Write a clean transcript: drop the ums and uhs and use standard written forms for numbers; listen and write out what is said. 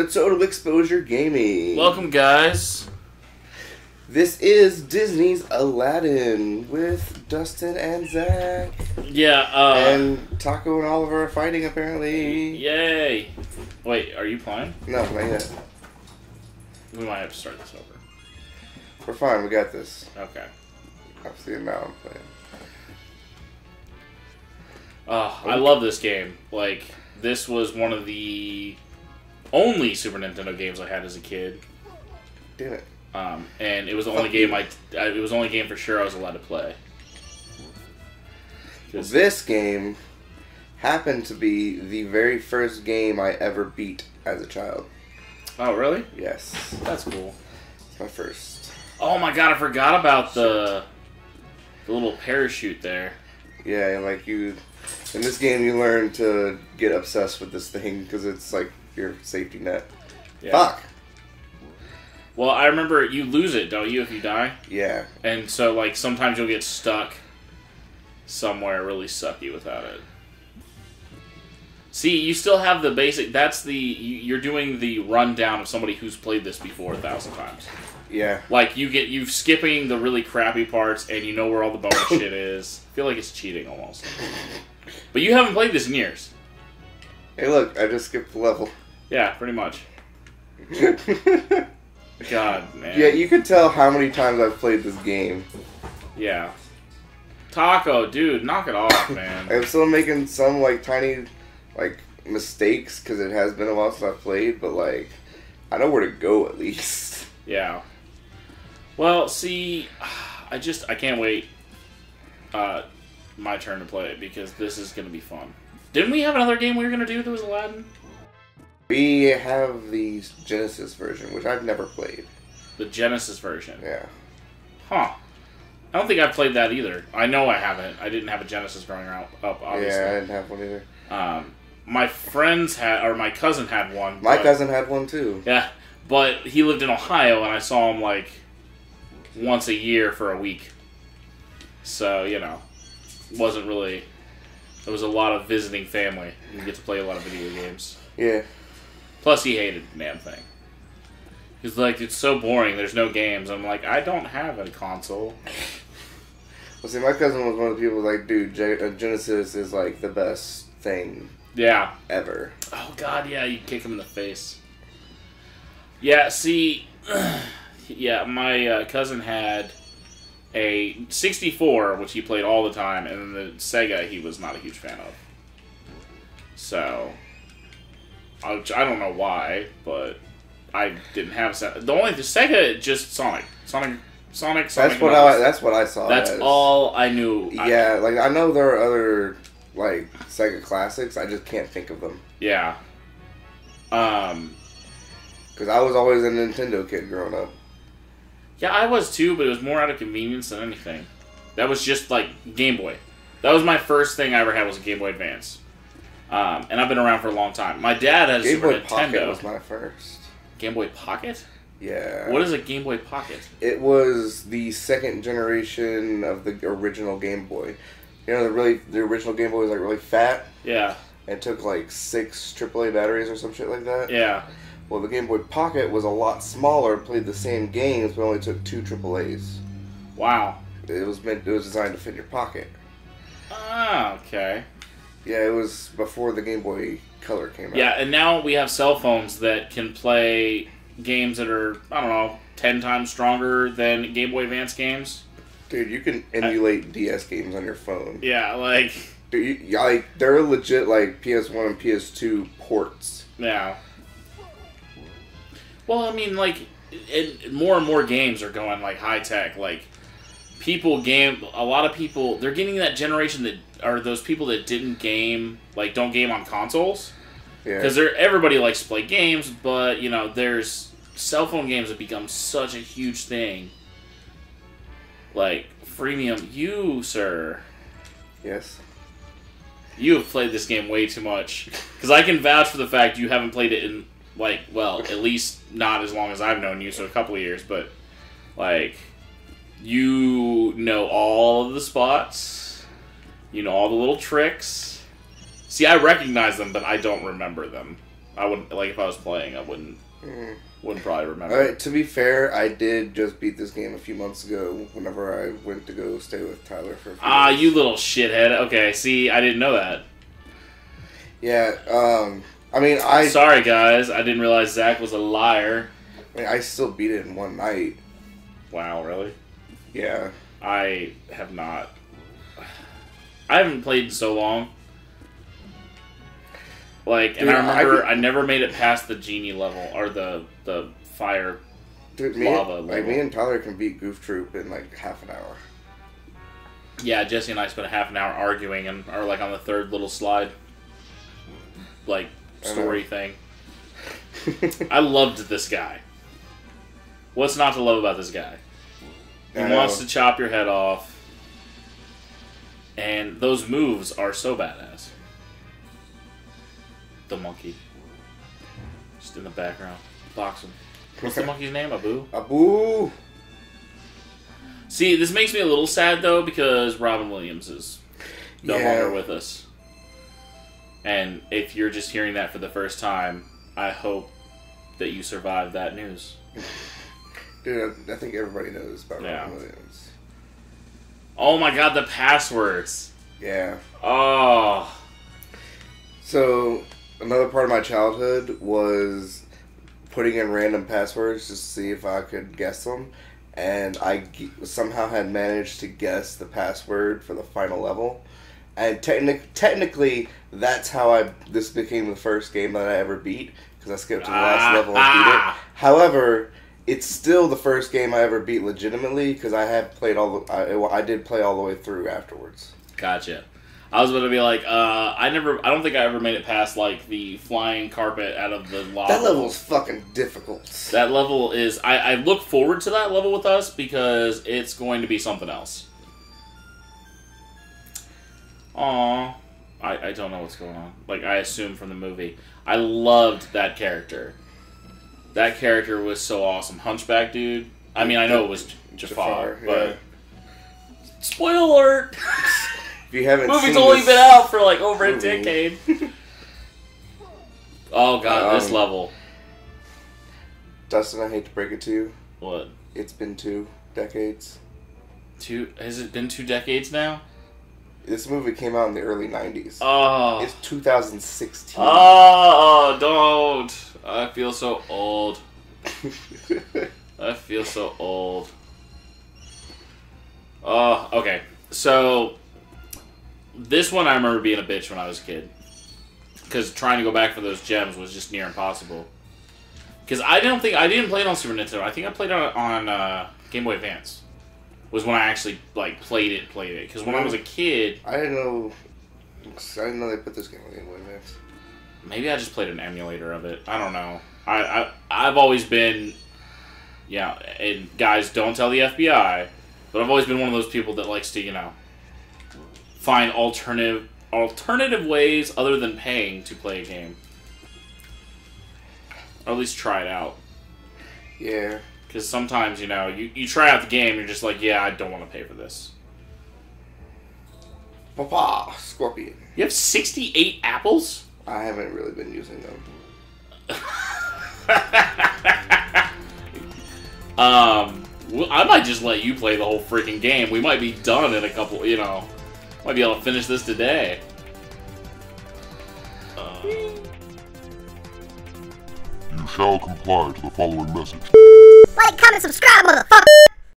Total Exposure Gaming. Welcome, guys. This is Disney's Aladdin with Dustin and Zach. Yeah, and Taco and Oliver are fighting, apparently. Yay. Wait, are you playing? No, not yet. We might have to start this over. We're fine, we got this. Okay. I'm seeing now I'm playing. I love this game. Like, this was one of the only Super Nintendo games I had as a kid. Damn it. And it was the only game it was the only game for sure I was allowed to play. This game happened to be the very first game I ever beat as a child. Oh, really? Yes. That's cool. It's my first. Oh my god, I forgot about the little parachute there. Yeah, like in this game you learn to get obsessed with this thing because it's like your safety net. Yeah. Fuck! Well, I remember you lose it, don't you, if you die? Yeah. And so, like, sometimes you'll get stuck somewhere really sucky without it. See, you still have the basic... You're doing the rundown of somebody who's played this before 1,000 times. Yeah. Like, you're skipping the really crappy parts, and you know where all the bonus shit is. I feel like it's cheating, almost. But you haven't played this in years. Hey, look, I just skipped the level. Yeah, pretty much. God, man. Yeah, you can tell how many times I've played this game. Yeah. Taco, dude, knock it off, man. I'm still making some, like, tiny, like, mistakes, because it has been a while since I've played, but, like, I know where to go, at least. Yeah. Well, see, I can't wait my turn to play it, because this is going to be fun. Didn't we have another game we were going to do that was Aladdin? We have the Genesis version, which I've never played. The Genesis version? Yeah. Huh. I don't think I've played that either. I know I haven't. I didn't have a Genesis growing up, obviously. Yeah, I didn't have one either. My my cousin had one. My cousin had one too. Yeah, but he lived in Ohio, and I saw him, like, once a year for a week. So, you know, wasn't really... There was a lot of visiting family. You get to play a lot of video games. Yeah. Plus, he hated the damn thing. He's like, it's so boring, there's no games. I'm like, I don't have a console. Well, see, my cousin was one of the people who was like, dude, Genesis is, like, the best thing ever. Oh, God, yeah, you kick him in the face. Yeah, see, yeah, my cousin had a 64, which he played all the time, and then the Sega he was not a huge fan of. So... I don't know why, but I didn't have the Sega just Sonic. That's what I saw. That's all I knew. Yeah, like I know there are other like Sega classics. I just can't think of them. Yeah. Because I was always a Nintendo kid growing up. Yeah, I was too, but it was more out of convenience than anything. That was just like Game Boy. That was my first thing I ever had was a Game Boy Advance. And I've been around for a long time. My dad had a Super Nintendo. Game Boy Pocket was my first. Game Boy Pocket? Yeah. What is a Game Boy Pocket? It was the second generation of the original Game Boy. You know, the original Game Boy was like really fat. Yeah. And took like 6 AAA batteries or some shit like that. Yeah. Well, the Game Boy Pocket was a lot smaller, played the same games, but only took 2 AAAs. Wow. It was designed to fit in your pocket. Ah, okay. Yeah, it was before the Game Boy Color came out. Yeah, and now we have cell phones that can play games that are, I don't know, 10 times stronger than Game Boy Advance games. Dude, you can emulate DS games on your phone. Yeah, like... Dude, they're legit, like, PS1 and PS2 ports. Yeah. Well, I mean, like, more and more games are going, like, high-tech. Like, a lot of people, they're getting that generation that are those people that didn't game, like, don't game on consoles. Yeah. Because everybody likes to play games, but, you know, there's cell phone games that become such a huge thing. Like, freemium, you, sir. Yes. You have played this game way too much. Because I can vouch for the fact you haven't played it in, like, well, at least not as long as I've known you, so a couple of years, but, like, you know all of the spots. You know all the little tricks. See, I recognize them, but I don't remember them. I wouldn't, like, if I was playing, I wouldn't probably remember. Alright, to be fair, I did just beat this game a few months ago whenever I went to go stay with Tyler for a few days. You little shithead. Okay, see, I didn't know that. Yeah, I mean, Sorry, guys. I didn't realize Zach was a liar. I mean, I still beat it in one night. Wow, really? Yeah. I have not. I haven't played in so long. Like, and I remember I never made it past the genie level, or the fire lava level. Like, me and Tyler can beat Goof Troop in, like, half an hour. Yeah, Jesse and I spent a half an hour arguing and are, like, on the third little slide. Like, story thing. I loved this guy. What's not to love about this guy? He wants to chop your head off. And those moves are so badass. The monkey. Just in the background. Box him. What's the monkey's name? Abu? Abu! See, this makes me a little sad, though, because Robin Williams is no longer with us. And if you're just hearing that for the first time, I hope that you survived that news. Dude, I think everybody knows about Robin Williams. Oh my god, the passwords. Yeah. Oh. So, another part of my childhood was putting in random passwords just to see if I could guess them. And I somehow had managed to guess the password for the final level. And technically, that's how this became the first game that I ever beat, because I skipped to the last level and beat it. However, it's still the first game I ever beat legitimately, because I have played I did play all the way through afterwards. Gotcha. I was about to be like, I don't think I ever made it past, like, the flying carpet out of the lava. That level's fucking difficult. That level is, I look forward to that level with us, because it's going to be something else. Aww. I don't know what's going on. Like, I assume from the movie. I loved that character. That character was so awesome. Hunchback dude. I mean, I know it was Jafar, but... Spoiler alert! If you haven't movie's seen only been out for, like, over a decade. Oh, God, this level. Dustin, I hate to break it to you. What? It's been 2 decades. Has it been 2 decades now? This movie came out in the early 90s. Oh. It's 2016. Oh, don't. I feel so old. I feel so old. Oh, okay. So, this one I remember being a bitch when I was a kid. Because trying to go back for those gems was just near impossible. Because I didn't play it on Super Nintendo. I think I played it on Game Boy Advance. Was when I actually, like, played it. Because when I was a kid... I didn't know they put this game on Game Boy Advance. Maybe I just played an emulator of it. I don't know. I've always been... Yeah, and guys, don't tell the FBI. But I've always been one of those people that likes to, you know... find alternative ways other than paying to play a game. Or at least try it out. Yeah. Because sometimes, you know, you try out the game, you're just like, yeah, I don't want to pay for this. Papa, Scorpion. You have 68 apples? I haven't really been using them. I might just let you play the whole freaking game. We might be done in a couple, you know. Might be able to finish this today. You shall comply to the following message. Like, comment, subscribe, motherfucker!